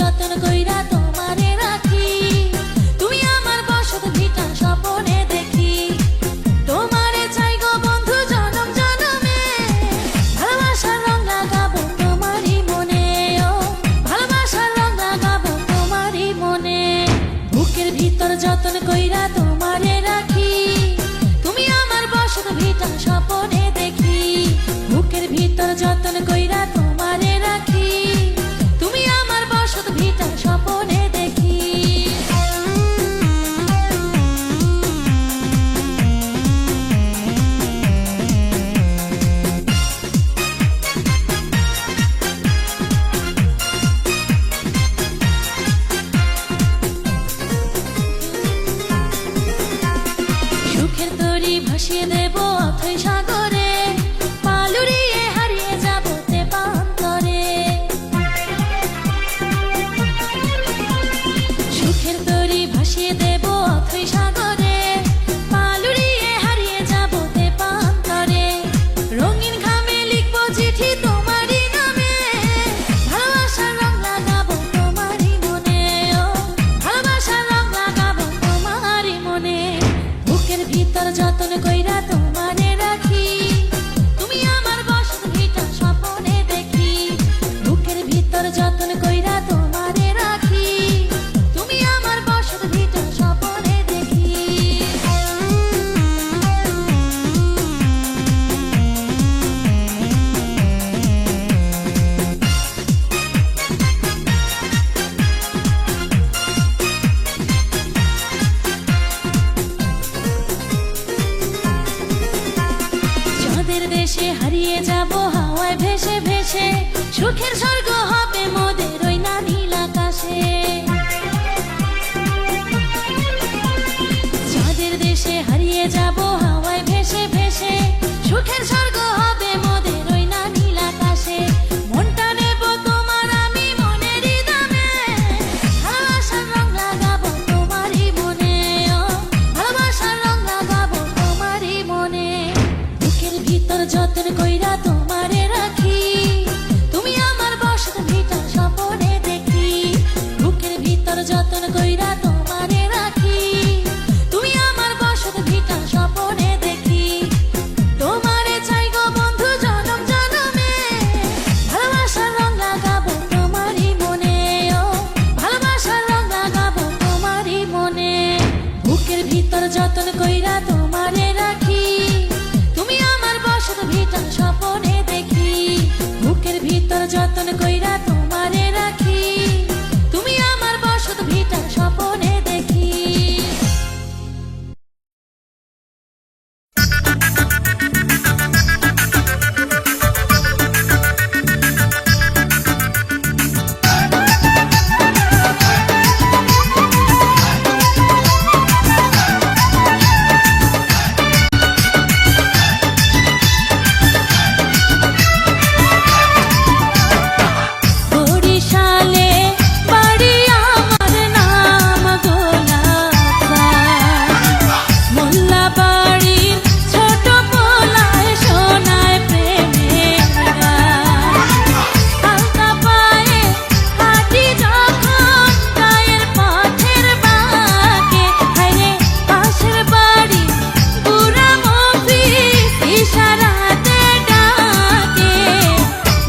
যতন কইরা তোমারে রাখি, তুমি আমার বসত ভিটা স্বপনে দেখি। তোমারে চাই গো বন্ধু জনম জনমে, ভালোবাসার রং লাগাবো তোমারই মনে, ও ভালোবাসার রং লাগাবো তোমারই মনে। বুকের ভিতর যতন কইরা তোমারে রাখি, তুমি আমার বসত ভিটা স্বপনে দেখি। বুকের ভিতর যতন কইরা তোমারে রাখি, তুমি আমার বসত ভিটা স্বপনে দেখি। সুখের তরি ভাসিয়ে দেব অথৈ সাগরে, পালুরিয়ে হারিয়ে যাব তেপান্তরে। সুখের তরি ভাসিয়ে দেব অথৈ সাগরে, পালুরিয়ে হারিয়ে যাব তেপান্তরে। রঙিন ঘামে লিখবো চিঠি তোমারই নামে, ভালোবাসার রং লাগাবো তোমারই মনে, ও ভালোবাসার রং লাগাবো তোমারই মনে। বুকের ভিতর যতন কইরা তোমারে রাখি, তুমি আমার বসত ভিটা স্বপনে দেখি। বুকের ভিতর যতন কইরা তোমারে রাখি, তুমি আমার বসত ভিটা স্বপনে দেখি। চাঁদের দেশে হারিয়ে যাব হাওয়ায় ভেসে ভেসে, সুখের স্বর্গ হবে মোদের ওই না নীল আকাশে। চাঁদের দেশে হারিয়ে যাব হাওয়ায় ভেসে ভেসে, সুখের স্বর্গ হবে মোদের ওই না নীল আকাশে। মনটা নেব তোমার আমি মনেরই দামে, ভালোবাসার রং লাগাবো তোমারই মনে, ও ভালোবাসার রং লাগাবো তোমারই মনে। বুকের ভিতর যতন কইরা তোমারে রাখি, তুমি আমার বসত ভিটা স্বপনে দেখি। বুকের ভিতর যতন কইরা তোমারে রাখি, তুমি আমার বসত ভিটা স্বপনে দেখি। তোমারে চাই গো বন্ধু জনম জনমে, ভালোবাসার রং লাগাবো তোমারই মনে, ও ভালোবাসার রং লাগাবো তোমারই মনে। বুকের ভিতর যতন কইরা তোমারে রাখি, তুমি আমার বসত ভিটা স্বপনে দেখি। বুকের ভিতর যতন কইরা তোমারে রাখি, তুমি আমার বসত ভিটা স্বপনে দেখি। বরিশালে বাড়ি আমার নাম গোলাপা, মোল্লা বাড়ির ছোট পোলায় শোনায় প্রেমের গান। হালকা পায়ে হাঁটি যখন গায়ের পথের বাঁকে, হায়রে পাশের বাড়ি বুড়া মফিজ ইশারাতে ডাকে।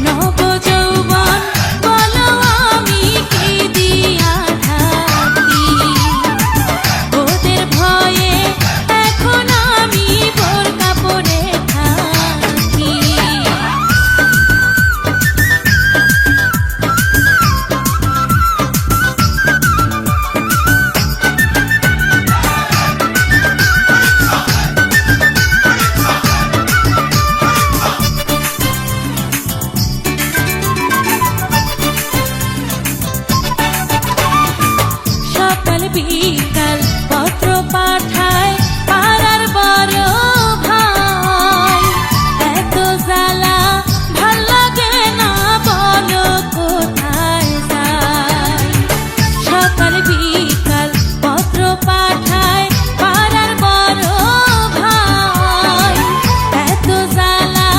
নবযৌবন বলো আমি কি দিয়া ঢাকি, ওদের ভয়ে এখন আমি বোরকা পরে থাকি। সকাল বিকাল পত্র পাঠায় পাড়ার বড় ভাই, এত জ্বালা ভাল লাগে না বলো কোথায় যাই। সকাল বিকাল পত্র পাঠায় পাড়ার বড় ভাই, এত জ্বালা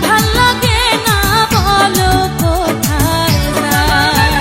ভাল লাগে না বলো কোথায় যাই।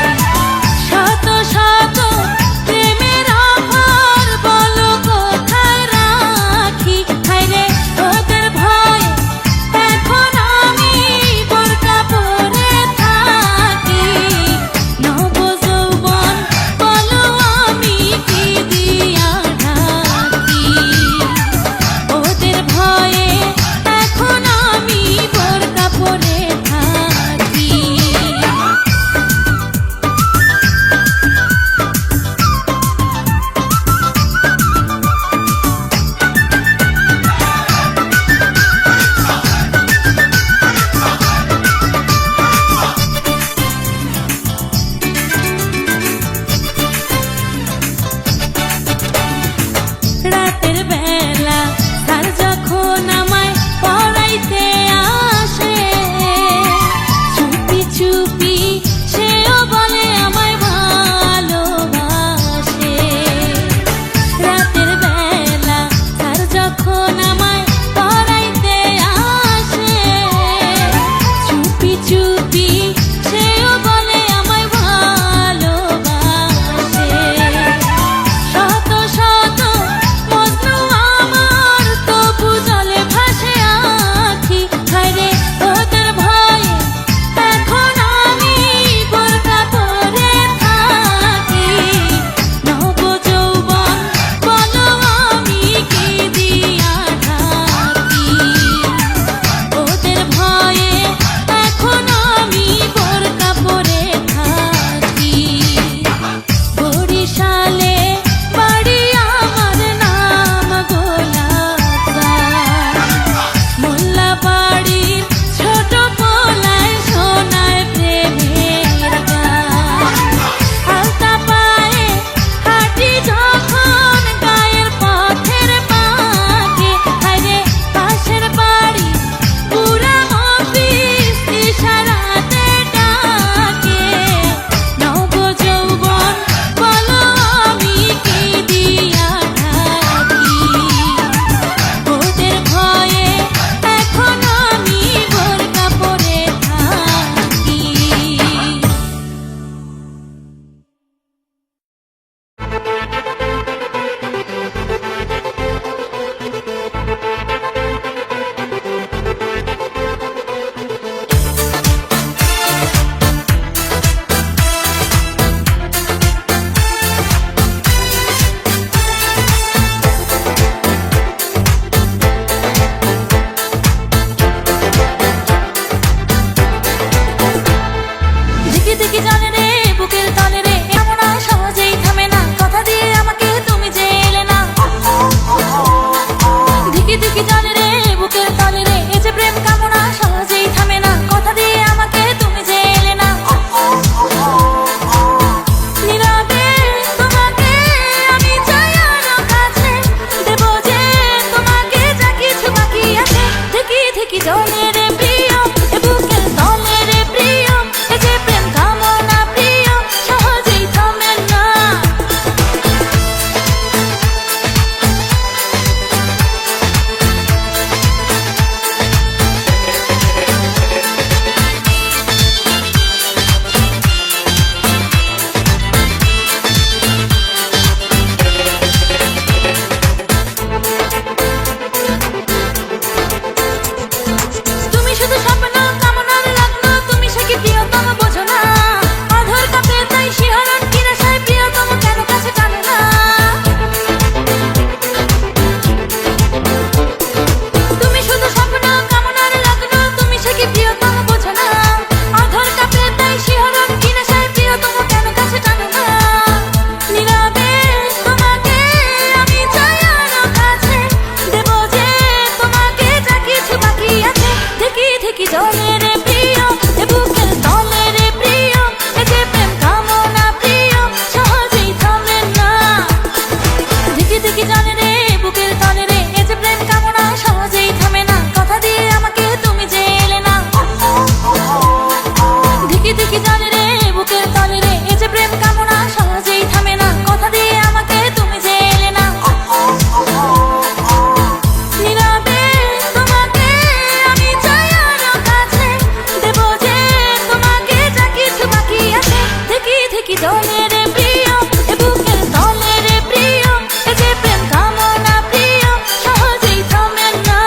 থেকে জলে রে প্রিয় এ বুকের তলে রে প্রিয় এ যে প্রেম কামনা প্রিয় সহজেই থামে না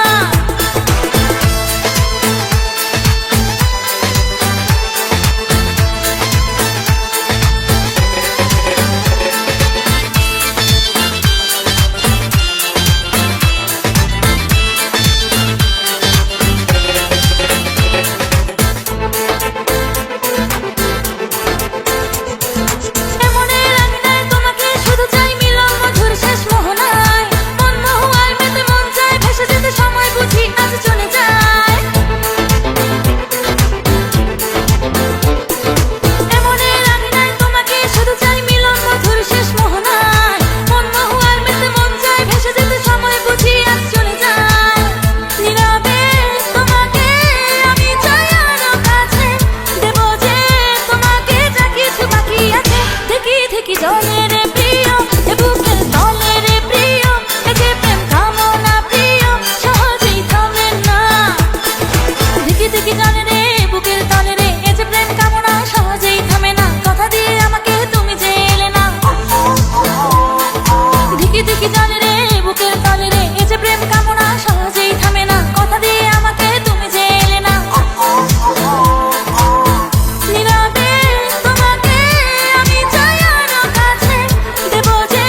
জলে রে প্রিয় এ বুকের তলে রে প্রিয় এ যে প্রেম কামনা প্রিয় সহজেই থামে না দেখি দেখি জলে রে বুকের তলে রে এ যে প্রেম কামনা সহজেই থামে না কথা দিয়ে আমাকে তুমি যে এলে না দেখি দেখি জলে রে বুকের তলে রে এ যে প্রেম কামনা সহজেই থামে না কথা দিয়ে আমাকে তুমি যে এলে না নীরবে তোমাকে আমি চাই আরো কাছে দেব যে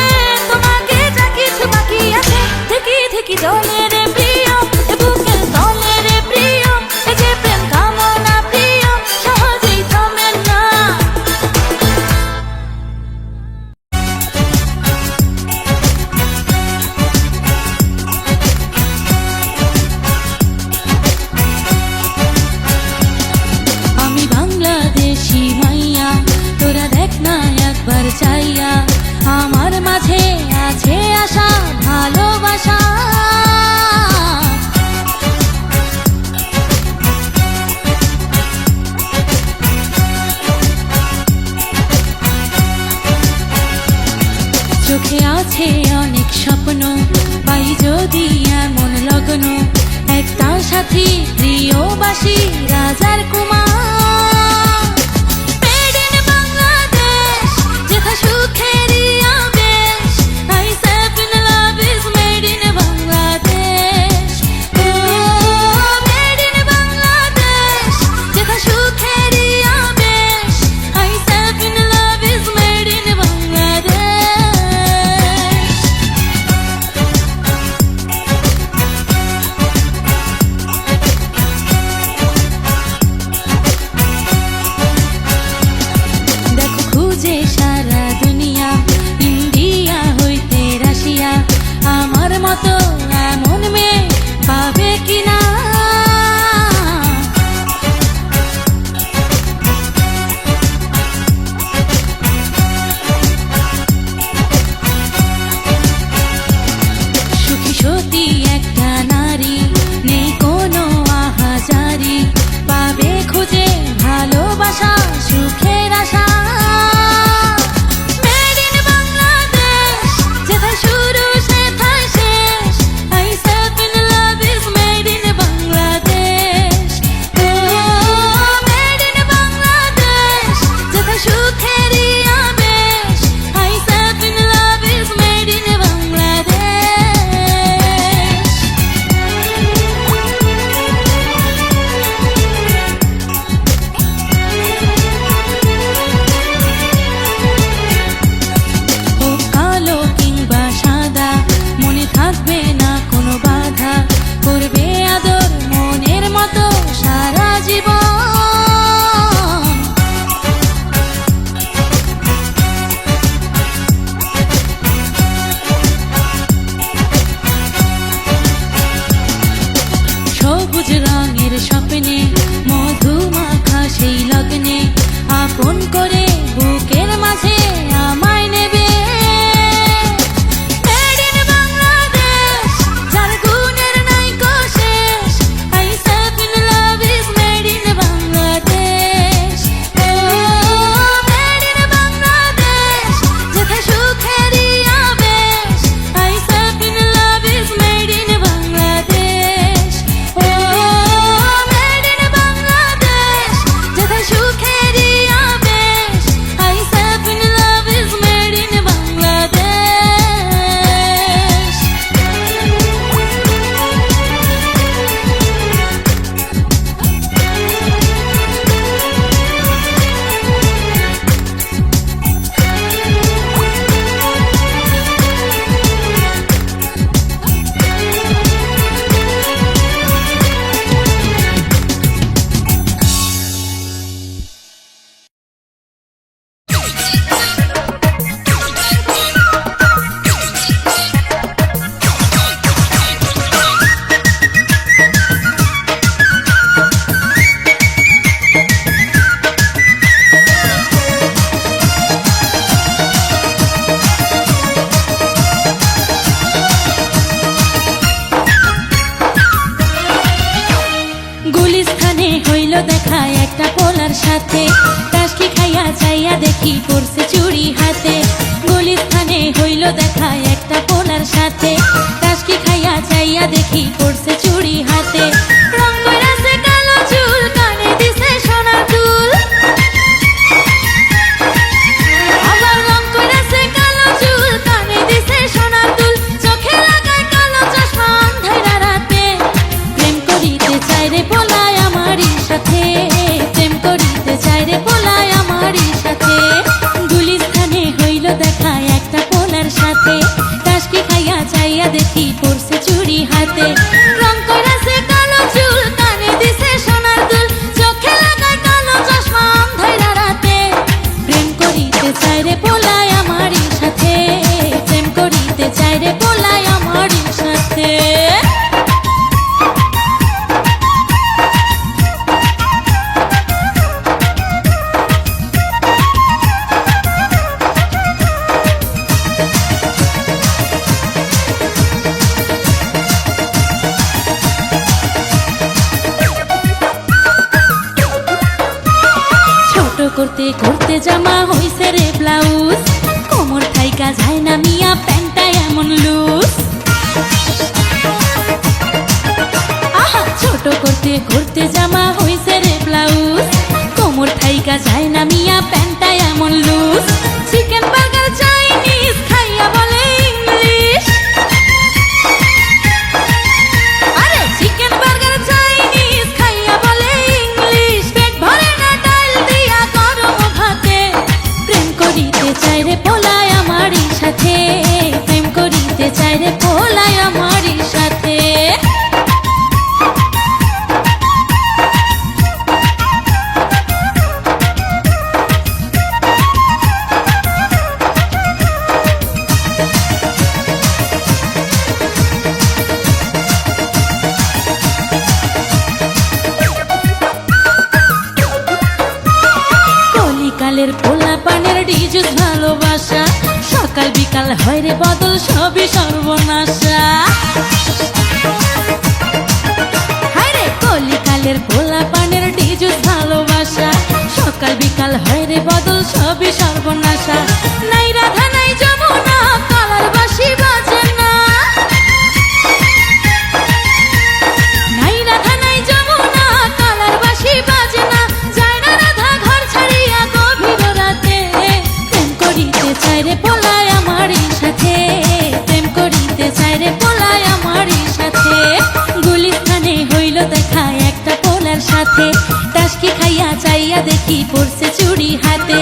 তোমাকে যা কিছু বাকি আছে থেকে থেকে জলে রে প্রিয় এ বুকের তলে রে প্রিয় এ যে প্রেম কামনা প্রিয় সহজেই থামে না আমি বাংলাদেশি মাইয়া তোরা দেখ না একবার চাইয়া আমার মাঝে আছে আশা ভালোবাসা চোখে আছে অনেক স্বপ্ন পাই যদি এমন লগ্ন একটা সাথী প্রিয়বাসী রাজার কুমার Made in Bangladesh, যেথা সুখেরই আবেশ I said in love is made in Bangladesh Oh, made in Bangladesh, যেথা সুখেরই আবেশ I said in love is made in Bangladesh দেখা একটা পোলার সাথে, টাসকি খাইয়া চাইয়া দেখি পড়ছে চুড়ি হাতে। রং কইরাছে কালো চুল, কানে দিছে সোনার দুল। আবার রং কইরাছে কালো চুল, কানে দিছে সোনার দুল। চোখে লাগায় কালো চশমা আন্ধাইরা রাতে। প্রেম করিতে চায় রে পোলায় আমারই সাথে, প্রেম করিতে চায় রে পোলায় আমারই সাথে। গুলিস্তানে হইল দেখা একটা পোলার সাথে, টাসকি খাইয়া চাইয়া দেখি পড়ছে চুড়ি হাতে। রং কইরাছে কালো চুল, কানে দিছে সোনার দুল। চোখে লাগায় কালো চশমা আন্ধাইরা রাতে। প্রেম করিতে চায় রে পোলায় আমারই সাথে, প্রেম করিতে চায় রে পোলায় আমারই সাথে। করতে করতে জামা হইছে রে ব্লাউজ, কোমর থাইকা যায় না মিয়া প্যান্টটা এমন লুজ। আহা ছোট করতে করতে জামা হইছে রে ব্লাউজ, কোমর থাইকা যায় না মিয়া প্যান্টটা এমন লুজ। চিকেন বার্গার চাইনিজ খাইয়া বলে ইংলিশ। আরে চিকেন বার্গার চাইনিজ খাইয়া বলে ইংলিশ। পেট ভরে না ডাল দিয়া গরম ভাতে। প্রেম করিতে চায় রে পোলায় আমারই সাথে, প্রেম করিতে চায় রে পোলায় আমারই সাথে। কলিকালের পোলা পানের ডিজুস ভালোবাসা, সকাল বিকাল হয় রে বদল সবই সর্বনাশা। হায়রে কলিকালের পোলা পানের ডিজুস ভালোবাসা, সকাল বিকাল হয় রে বদল সবই সর্বনাশা। নাই রাধা নাই যমুনা, কালার বাসি বাজে না। নাই রাধা নাই যমুনা, কালার বাসি বাজে না। যায় না রাধা ঘর ছাড়িয়া গভীর রাতে। প্রেম করিতে চায় রে পোলায় আমারই সাথে, প্রেম করিতে চায় রে পোলায় আমারই সাথে। গুলিস্তানে হইল দেখা একটা পোলার সাথে, টাসকি খাইয়া চাইয়া দেখি পড়ছে চুড়ি হাতে।